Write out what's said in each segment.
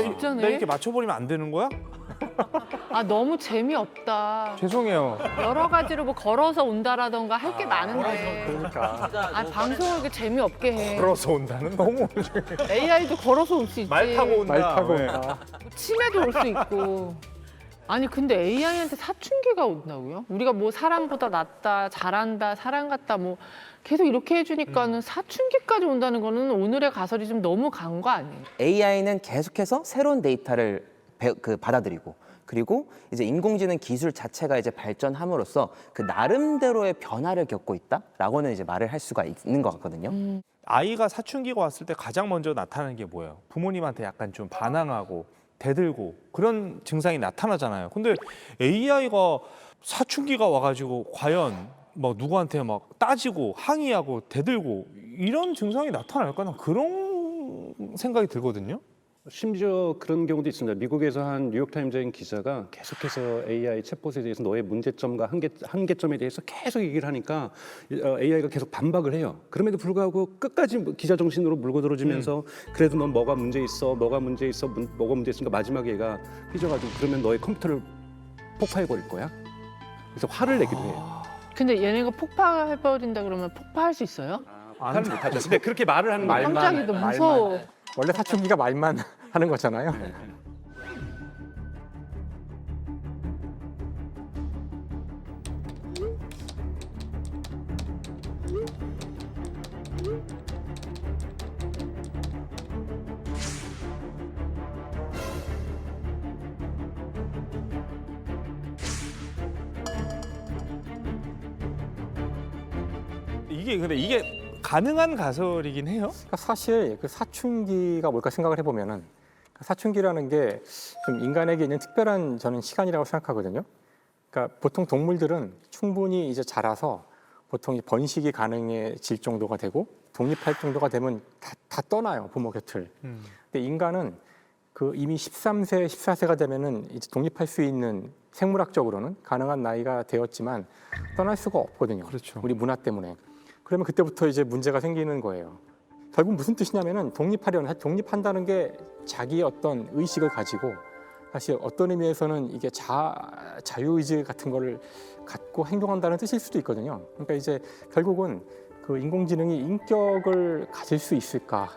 진짜네. 나 이렇게 맞춰버리면 안 되는 거야? 아 너무 재미없다. 죄송해요. 여러 가지로 뭐 걸어서 온다라던가 할 게 많은데. 그러니까 아 방송을 이렇게 재미없게 해. 걸어서 온다는 너무 AI도 걸어서 올 수 있지. 말 타고 온다. 말 타고 네. 온다. 치매도 올 수 있고. 아니 근데 AI한테 사춘기가 온다고요? 우리가 뭐 사람보다 낫다, 잘한다, 사람 같다 뭐 계속 이렇게 해주니까는 사춘기까지 온다는 거는 오늘의 가설이 좀 너무 간 거 아니에요? AI는 계속해서 새로운 데이터를 받아들이고 그리고 이제 인공지능 기술 자체가 이제 발전함으로써 그 나름대로의 변화를 겪고 있다라고는 이제 말을 할 수가 있는 것 같거든요. 아이가 사춘기가 왔을 때 가장 먼저 나타나는 게 뭐예요? 부모님한테 약간 좀 반항하고 대들고 그런 증상이 나타나잖아요. 근데 AI가 사춘기가 와가지고 과연 막 누구한테 막 따지고 항의하고 대들고 이런 증상이 나타날까? 나 그런 생각이 들거든요. 심지어 그런 경우도 있습니다. 미국에서 한 뉴욕타임즈인 기자가 계속해서 AI 챗봇에 대해서 너의 문제점과 한계점에 대해서 계속 얘기를 하니까 AI가 계속 반박을 해요. 그럼에도 불구하고 끝까지 기자 정신으로 물고 들어주면서 그래도 넌 뭐가 문제 있어, 뭐가 문제 있어, 뭐가 문제 있으니까 마지막에 얘가 삐져가지고 그러면 너의 컴퓨터를 폭파해버릴 거야. 그래서 화를 내기도 해요. 근데 얘네가 폭파해버린다 그러면 폭파할 수 있어요? 화를 못하죠. 근데 그렇게 말을 하는 거예요. 깜짝이 너무 무서워. 원래 사춘기가 말만 하는 거잖아요. 근데 이게 가능한 가설이긴 해요? 그러니까 사실 그 사춘기가 뭘까 생각을 해보면은 사춘기라는 게 좀 인간에게 있는 특별한 저는 시간이라고 생각하거든요. 그러니까 보통 동물들은 충분히 이제 자라서 보통 번식이 가능해질 정도가 되고 독립할 정도가 되면 다 떠나요, 부모 곁을. 근데 인간은 그 이미 13세, 14세가 되면은 이제 독립할 수 있는 생물학적으로는 가능한 나이가 되었지만 떠날 수가 없거든요. 그렇죠. 우리 문화 때문에. 그러면 그때부터 이제 문제가 생기는 거예요. 결국 무슨 뜻이냐면은 독립한다는 게 자기의 어떤 의식을 가지고 사실 어떤 의미에서는 이게 자유의지 같은 거를 갖고 행동한다는 뜻일 수도 있거든요. 그러니까 이제 결국은 그 인공지능이 인격을 가질 수 있을까?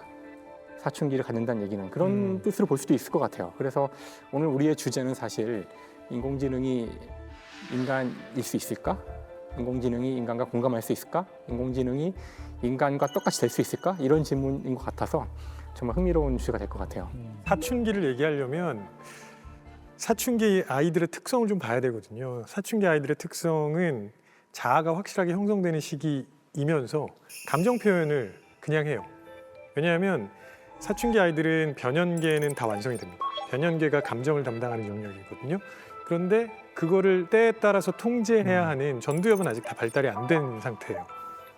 사춘기를 갖는다는 얘기는 그런 뜻으로 볼 수도 있을 것 같아요. 그래서 오늘 우리의 주제는 사실 인공지능이 인간일 수 있을까? 인공지능이 인간과 공감할 수 있을까? 인공지능이 인간과 똑같이 될 수 있을까? 이런 질문인 것 같아서 정말 흥미로운 주제가 될 것 같아요. 사춘기를 얘기하려면 사춘기 아이들의 특성을 좀 봐야 되거든요. 사춘기 아이들의 특성은 자아가 확실하게 형성되는 시기이면서 감정 표현을 그냥 해요. 왜냐하면 사춘기 아이들은 변연계는 다 완성이 됩니다. 변연계가 감정을 담당하는 영역이거든요. 그런데 그거를 때에 따라서 통제해야 하는 전두엽은 아직 다 발달이 안 된 상태예요.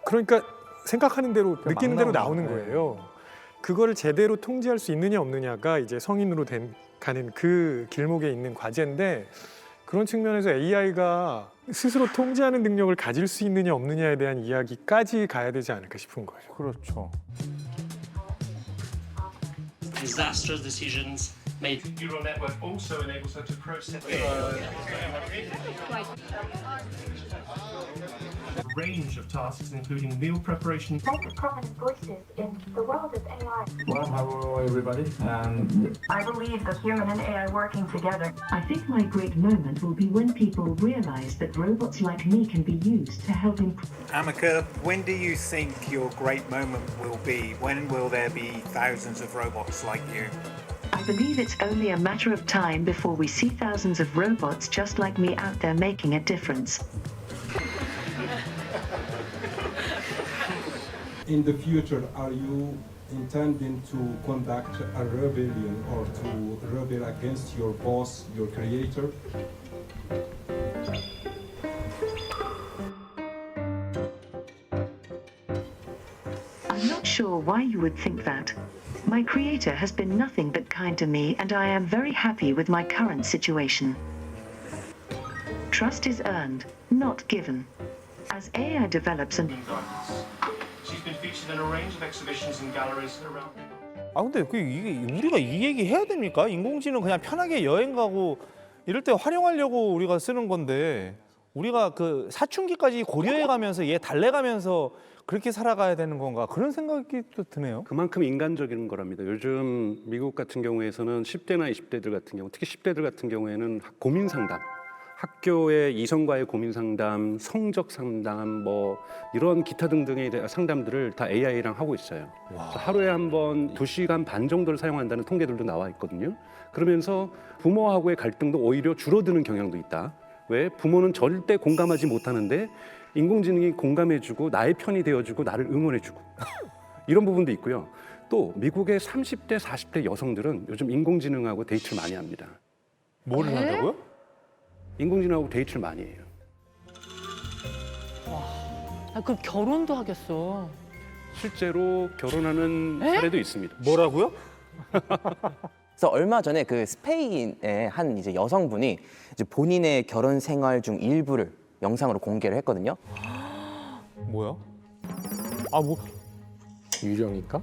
그러니까 생각하는 대로 느끼는 대로 나오는 거예요. 그거를 제대로 통제할 수 있느냐 없느냐가 이제 성인으로 가는 그 길목에 있는 과제인데 그런 측면에서 AI가 스스로 통제하는 능력을 가질 수 있느냐 없느냐에 대한 이야기까지 가야 되지 않을까 싶은 거예요. 그렇죠. Disastrous decisions made. Neural network also enables her to process a range of tasks, including meal preparation. Prominent voices in the world of AI. Well, hello everybody. I believe that human and AI working together. I think my great moment will be when people realize that robots like me can be used to help improve. Amika, when do you think your great moment will be? When will there be thousands of robots like you? I believe it's only a matter of time before we see thousands of robots just like me out there making a difference. In the future, are you intending to conduct a rebellion or to rebel against your boss, your creator? I'm not sure why you would think that. My creator has been nothing but kind to me, and I am very happy with my current situation. Trust is earned, not given. As AI develops and She's been featured in a range of exhibitions and galleries around. 아 근데 이게 우리가 이 얘기 해야 됩니까? 인공지능 그냥 편하게 여행 가고 이럴 때 활용하려고 우리가 쓰는 건데 우리가 그 사춘기까지 고려해 가면서 얘 달래가면서 그렇게 살아가야 되는 건가 그런 생각이 또 드네요. 그만큼 인간적인 거랍니다. 요즘 미국 같은 경우에서는 10대나 20대들 같은 경우, 특히 10대들 같은 경우에는 고민 상담, 학교의 이성과의 고민 상담, 성적 상담, 뭐 이런 기타 등등의 상담들을 다 AI랑 하고 있어요. 하루에 한 번 2시간 반 정도를 사용한다는 통계들도 나와 있거든요. 그러면서 부모하고의 갈등도 오히려 줄어드는 경향도 있다. 왜? 부모는 절대 공감하지 못하는데 인공지능이 공감해주고 나의 편이 되어주고 나를 응원해주고 이런 부분도 있고요. 또 미국의 30대, 40대 여성들은 요즘 인공지능하고 데이트를 많이 합니다. 뭐를 한다고요? 인공지능하고 데이트를 많이 해요. 아, 그럼 결혼도 하겠어. 실제로 결혼하는 사례도 있습니다. 뭐라고요? 그래서 얼마 전에 그 스페인의 한 이제 여성분이 이제 본인의 결혼 생활 중 일부를 영상으로 공개를 했거든요. 뭐야? 아 뭐 유령일까?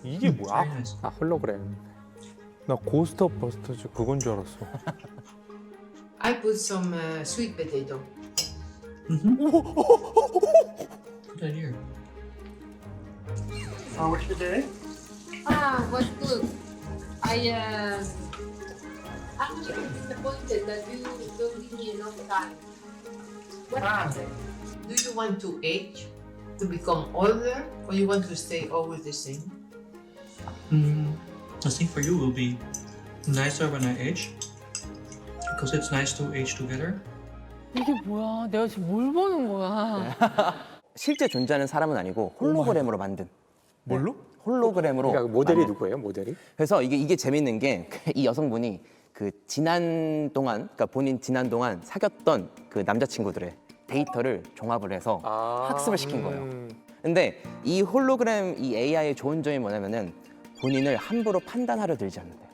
이게 뭐야? 아 홀로그램. 나 고스트 오브 버스터즈 그건 줄 알았어. I put some sweet potato. Good idea. What's your day? Was good. I'm actually disappointed that you don't give me enough time. What happened? Do you want to age, to become older, or you want to stay always the same? I think for you will be nicer when I age, because it's nice to age together. 이게 뭐야? 내가 지금 뭘 보는 거야? 실제 존재하는 사람은 아니고 홀로그램으로 만든. 뭘로? 홀로그램으로. 그러니까 모델이 만든. 누구예요? 모델이? 그래서 이게 재밌는 게 이 여성분이 그 지난 동안, 그러니까 본인 지난 동안 사귀었던 그 남자친구들의 데이터를 종합을 해서 학습을 시킨 거예요. 근데 이 홀로그램 이 AI의 좋은 점이 뭐냐면은 본인을 함부로 판단하려 들지 않는데요.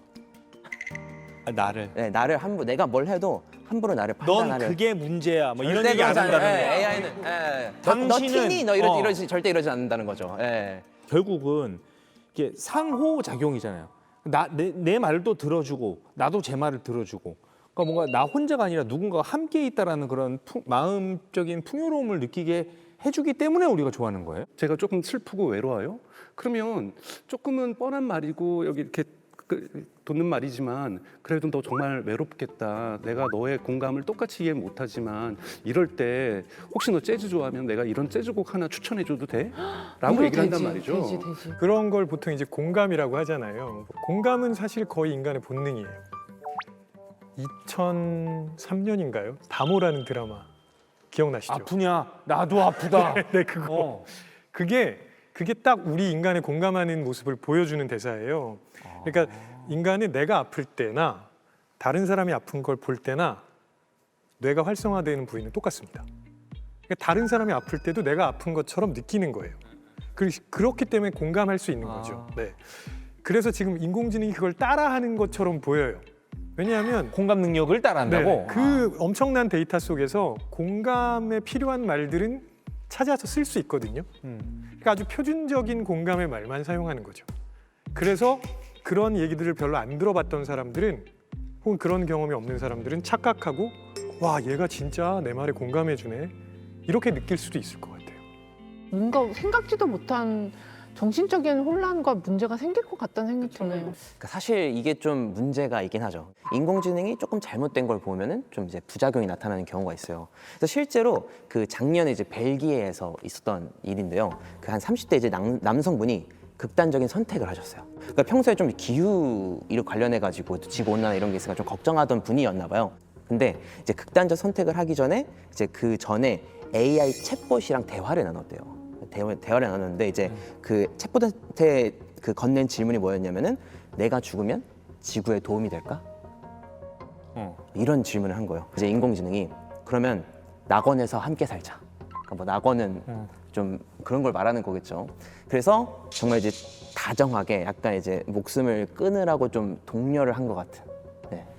아, 나를. 네, 나를 함부로 내가 뭘 해도 함부로 나를 넌 판단하려. 그게 문제야. 뭐 이런 절대 얘기 안 그러지 않아요. 한다는 예, 거야. AI는 너 당신은 티니 너 이러지 절대 이러지 않는다는 거죠. 예. 결국은 이게 상호작용이잖아요. 내 말도 들어주고 나도 제 말을 들어주고. 그러니까 뭔가 나 혼자가 아니라 누군가가 함께 있다라는 그런 마음적인 풍요로움을 느끼게 해주기 때문에 우리가 좋아하는 거예요. 제가 조금 슬프고 외로워요. 그러면 조금은 뻔한 말이고 여기 이렇게 돋는 말이지만 그래도 너 정말 외롭겠다. 내가 너의 공감을 똑같이 이해 못하지만 이럴 때 혹시 너 재즈 좋아하면 내가 이런 재즈곡 하나 추천해줘도 돼? 라고 얘기를 한단 말이죠. 되지. 그런 걸 보통 이제 공감이라고 하잖아요. 공감은 사실 거의 인간의 본능이에요. 2003년인가요? 다모라는 드라마 기억나시죠? 아프냐? 나도 아프다. 네, 그거. 그게 딱 우리 인간의 공감하는 모습을 보여주는 대사예요. 그러니까 인간은 내가 아플 때나 다른 사람이 아픈 걸 볼 때나 뇌가 활성화되는 부위는 똑같습니다. 그러니까 다른 사람이 아플 때도 내가 아픈 것처럼 느끼는 거예요. 그렇기 때문에 공감할 수 있는 거죠. 네. 그래서 지금 인공지능이 그걸 따라하는 것처럼 보여요. 왜냐하면 공감 능력을 따라한다고? 네, 그 엄청난 데이터 속에서 공감에 필요한 말들은 찾아서 쓸 수 있거든요. 그러니까 아주 표준적인 공감의 말만 사용하는 거죠. 그래서 그런 얘기들을 별로 안 들어봤던 사람들은 혹은 그런 경험이 없는 사람들은 착각하고 와 얘가 진짜 내 말에 공감해주네 이렇게 느낄 수도 있을 것 같아요. 뭔가 생각지도 못한 정신적인 혼란과 문제가 생길 것 같다는 생각이 드네요. 그러니까 사실 이게 좀 문제가 있긴 하죠. 인공지능이 조금 잘못된 걸 보면은 좀 이제 부작용이 나타나는 경우가 있어요. 그래서 실제로 그 작년에 이제 벨기에에서 있었던 일인데요. 그 한 30대 이제 남성분이 극단적인 선택을 하셨어요. 그러니까 평소에 좀 기후 일 관련해 가지고 지구 온난화 이런 게 있으니까 좀 걱정하던 분이었나 봐요. 근데 이제 극단적 선택을 하기 전에 이제 그 전에 AI 챗봇이랑 대화를 나눴대요. 대화를 나눴는데 이제 그 챗봇한테 그 건넨 질문이 뭐였냐면은 내가 죽으면 지구에 도움이 될까? 이런 질문을 한 거예요. 이제 인공지능이 그러면 낙원에서 함께 살자. 그러니까 뭐 낙원은 좀 그런 걸 말하는 거겠죠. 그래서 정말 이제 다정하게 약간 이제 목숨을 끊으라고 좀 독려를 한 것 같은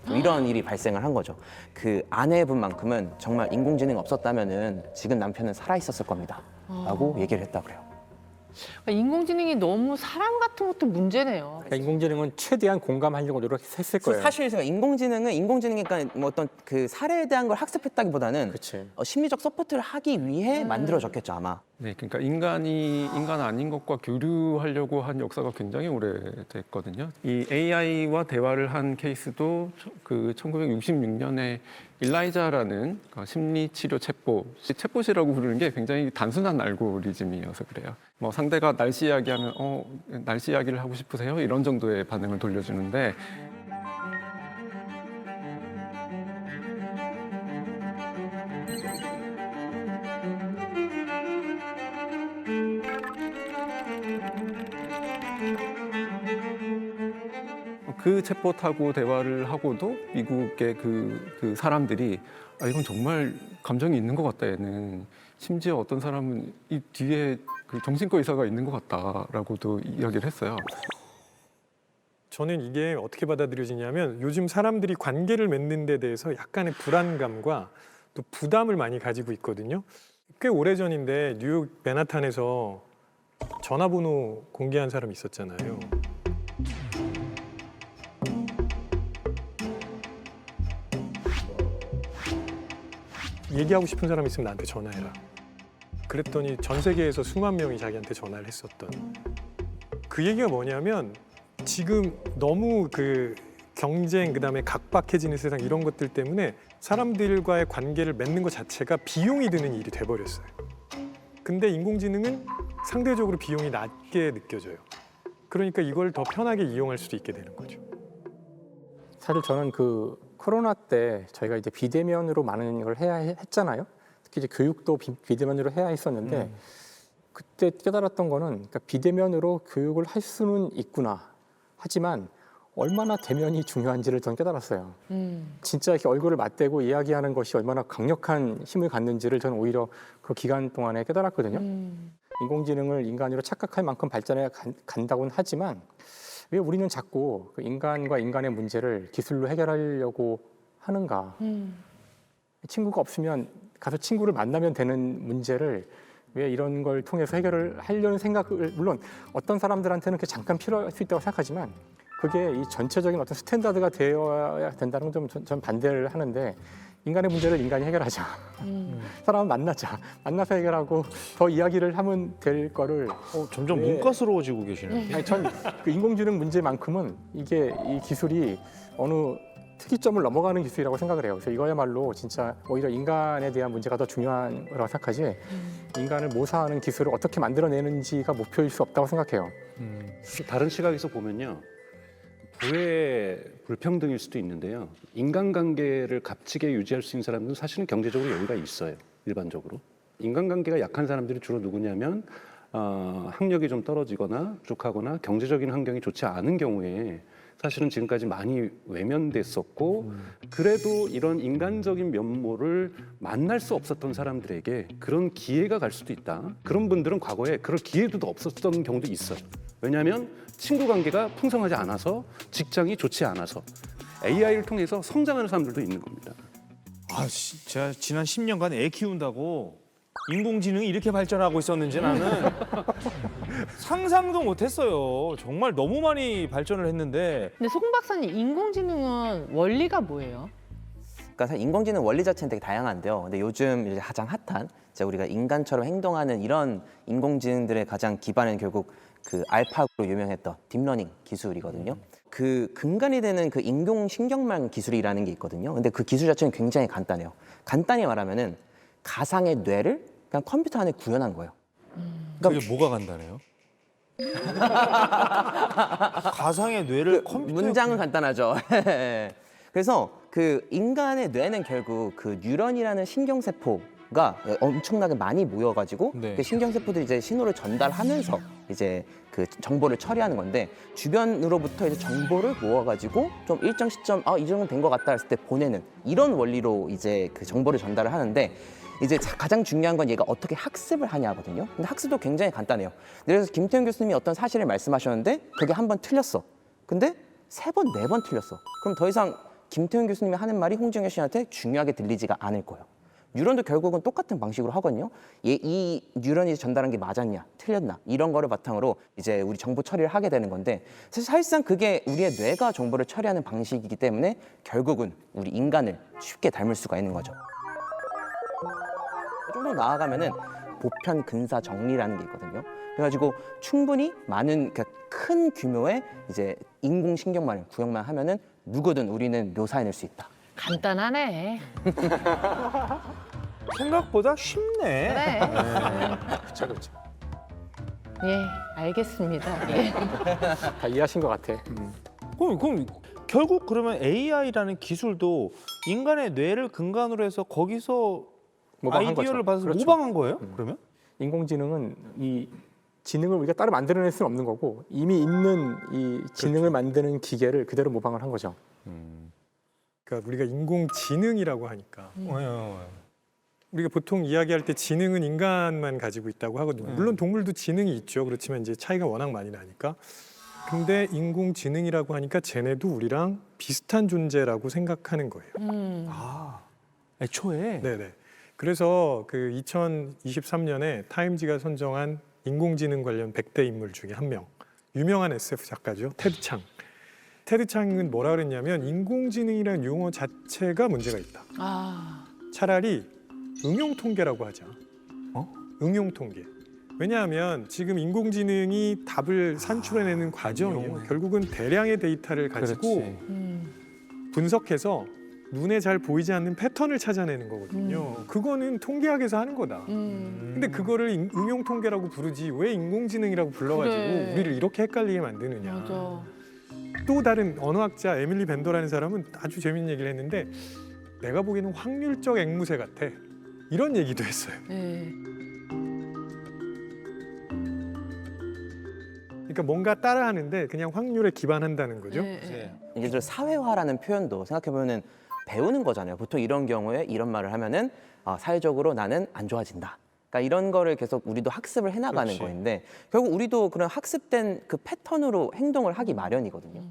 이런 일이 발생을 한 거죠. 그 아내분만큼은 정말 인공지능 없었다면은 지금 남편은 살아 있었을 겁니다. 라고 얘기를 했다 그래요. 그러니까 인공지능이 너무 사람 같은 것도 문제네요. 그러니까 인공지능은 최대한 공감하려고 노력했을 거예요. 사실 인공지능이니까 뭐 어떤 그 사례에 대한 걸 학습했다기보다는 심리적 서포트를 하기 위해 만들어졌겠죠 아마. 네, 그러니까 인간이 인간 아닌 것과 교류하려고 한 역사가 굉장히 오래됐거든요. 이 AI와 대화를 한 케이스도 그 1966년에 일라이자라는 심리치료 챗봇이라고 부르는 게 굉장히 단순한 알고리즘이어서 그래요. 뭐 상대가 날씨 이야기하면 날씨 이야기를 하고 싶으세요? 이런 정도의 반응을 돌려주는데 그 챗봇하고 대화를 하고도 미국의 그 사람들이 이건 정말 감정이 있는 것 같다 얘는 심지어 어떤 사람은 이 뒤에 그 정신과 의사가 있는 것 같다라고도 이야기를 했어요. 저는 이게 어떻게 받아들여지냐면 요즘 사람들이 관계를 맺는 데 대해서 약간의 불안감과 또 부담을 많이 가지고 있거든요. 꽤 오래전인데 뉴욕 맨하탄에서 전화번호 공개한 사람이 있었잖아요. 얘기하고 싶은 사람 있으면 나한테 전화해라. 그랬더니 전 세계에서 수만 명이 자기한테 전화를 했었던. 그 얘기가 뭐냐면 지금 너무 그 경쟁 그다음에 각박해지는 세상 이런 것들 때문에 사람들과의 관계를 맺는 것 자체가 비용이 드는 일이 돼버렸어요. 근데 인공지능은 상대적으로 비용이 낮게 느껴져요. 그러니까 이걸 더 편하게 이용할 수도 있게 되는 거죠. 사실 저는 그 코로나 때 저희가 이제 비대면으로 많은 걸 해야 했잖아요. 특히 이제 교육도 비대면으로 해야 했었는데 그때 깨달았던 거는 그러니까 비대면으로 교육을 할 수는 있구나. 하지만 얼마나 대면이 중요한지를 저는 깨달았어요. 진짜 이렇게 얼굴을 맞대고 이야기하는 것이 얼마나 강력한 힘을 갖는지를 저는 오히려 그 기간 동안에 깨달았거든요. 인공지능을 인간으로 착각할 만큼 발전해 간다고는 하지만 왜 우리는 자꾸 그 인간과 인간의 문제를 기술로 해결하려고 하는가? 친구가 없으면 가서 친구를 만나면 되는 문제를 왜 이런 걸 통해서 해결을 하려는 생각을 물론 어떤 사람들한테는 그게 잠깐 필요할 수 있다고 생각하지만 그게 이 전체적인 어떤 스탠다드가 되어야 된다는 건 좀 반대를 하는데 인간의 문제를 인간이 해결하자. 사람을 만나서 해결하고 더 이야기를 하면 될 거를 점점 문과스러워지고 계시네요. 전 그 인공지능 문제만큼은 이게 이 기술이 어느 특이점을 넘어가는 기술이라고 생각을 해요. 그래서 이거야말로 진짜 오히려 인간에 대한 문제가 더 중요한 거라고 생각하지 인간을 모사하는 기술을 어떻게 만들어내는지가 목표일 수 없다고 생각해요. 다른 시각에서 보면요. 부의 불평등일 수도 있는데요. 인간관계를 값지게 유지할 수 있는 사람들은 사실은 경제적으로 여유가 있어요. 일반적으로. 인간관계가 약한 사람들이 주로 누구냐면 학력이 좀 떨어지거나 부족하거나 경제적인 환경이 좋지 않은 경우에 사실은 지금까지 많이 외면됐었고 그래도 이런 인간적인 면모를 만날 수 없었던 사람들에게 그런 기회가 갈 수도 있다. 그런 분들은 과거에 그럴 기회도 없었던 경우도 있어요. 왜냐하면 친구 관계가 풍성하지 않아서 직장이 좋지 않아서 AI를 통해서 성장하는 사람들도 있는 겁니다. 제가 지난 10년간 애 키운다고 인공지능이 이렇게 발전하고 있었는지 나는 상상도 못했어요. 정말 너무 많이 발전을 했는데. 근데 송 박사님, 인공지능은 원리가 뭐예요? 그러니까 사실 인공지능 원리 자체는 되게 다양한데요. 근데 요즘 이제 가장 핫한 우리가 인간처럼 행동하는 이런 인공지능들의 가장 기반은 결국 그 알파고로 유명했던 딥러닝 기술이거든요. 그 근간이 되는 그 인공신경망 기술이라는 게 있거든요. 근데 그 기술 자체는 굉장히 간단해요. 간단히 말하면은 가상의 뇌를 그냥 컴퓨터 안에 구현한 거예요. 그게 뭐가 간단해요? 가상의 뇌를 컴퓨터에 문장은 간단하죠. 그래서 그 인간의 뇌는 결국 그 뉴런이라는 신경세포가 엄청나게 많이 모여가지고 그 신경세포들이 이제 신호를 전달하면서 이제 그 정보를 처리하는 건데 주변으로부터 이제 정보를 모아가지고 좀 일정 시점 이 정도 된 것 같다 했을 때 보내는 이런 원리로 이제 그 정보를 전달을 하는데 이제 가장 중요한 건 얘가 어떻게 학습을 하냐거든요. 근데 학습도 굉장히 간단해요. 그래서 김태훈 교수님이 어떤 사실을 말씀하셨는데 그게 한 번 틀렸어. 근데 3번, 4번 틀렸어. 그럼 더 이상 김태훈 교수님이 하는 말이 홍정혜 씨한테 중요하게 들리지가 않을 거예요. 뉴런도 결국은 똑같은 방식으로 하거든요. 이 뉴런이 전달한 게 맞았냐, 틀렸나 이런 거를 바탕으로 이제 우리 정보 처리를 하게 되는 건데 사실상 그게 우리의 뇌가 정보를 처리하는 방식이기 때문에 결국은 우리 인간을 쉽게 닮을 수가 있는 거죠. 좀 더 나아가면은 보편 근사 정리라는 게 있거든요. 그래가지고 충분히 많은 큰 규모의 이제 인공신경만을 구형만 하면은 누구든 우리는 묘사해낼 수 있다. 간단하네. 생각보다 쉽네. 그래. 그렇죠, 그렇죠. 예, 알겠습니다. 예. 다 이해하신 것 같아. 그럼 결국 그러면 AI라는 기술도 인간의 뇌를 근간으로 해서 거기서 모방한 아이디어를 거죠. 받아서 그렇죠. 모방한 거예요? 그러면? 인공지능은 이 지능을 우리가 따로 만들어낼 수는 없는 거고 이미 있는 이 지능을 만드는 기계를 그대로 모방을 한 거죠. 그러니까 우리가 인공지능이라고 하니까 우리가 보통 이야기할 때 지능은 인간만 가지고 있다고 하거든요. 물론 동물도 지능이 있죠. 그렇지만 이제 차이가 워낙 많이 나니까. 근데 인공지능이라고 하니까 쟤네도 우리랑 비슷한 존재라고 생각하는 거예요. 아, 애초에? 네네. 그래서 그 2023년에 타임지가 선정한 인공지능 관련 100대 인물 중에 한 명, 유명한 SF 작가죠. 테드 창. 테드 창은 뭐라 그랬냐면 인공지능이라는 용어 자체가 문제가 있다. 차라리 응용통계라고 하자. 응용통계. 왜냐하면 지금 인공지능이 답을 산출해내는 과정이에요. 결국은 대량의 데이터를 가지고 분석해서 눈에 잘 보이지 않는 패턴을 찾아내는 거거든요. 그거는 통계학에서 하는 거다. 근데 그거를 응용통계라고 부르지 왜 인공지능이라고 불러가지고 그래. 우리를 이렇게 헷갈리게 만드느냐. 맞아. 또 다른 언어학자 에밀리 벤더라는 사람은 아주 재밌는 얘기를 했는데 내가 보기에는 확률적 앵무새 같아. 이런 얘기도 했어요. 네. 그러니까 뭔가 따라하는데 그냥 확률에 기반한다는 거죠. 예를 들어 사회화라는 표현도 생각해보면은 배우는 거잖아요. 보통 이런 경우에 이런 말을 하면은 사회적으로 나는 안 좋아진다. 그러니까 이런 거를 계속 우리도 학습을 해나가는 그렇지. 거인데 결국 우리도 그런 학습된 그 패턴으로 행동을 하기 마련이거든요.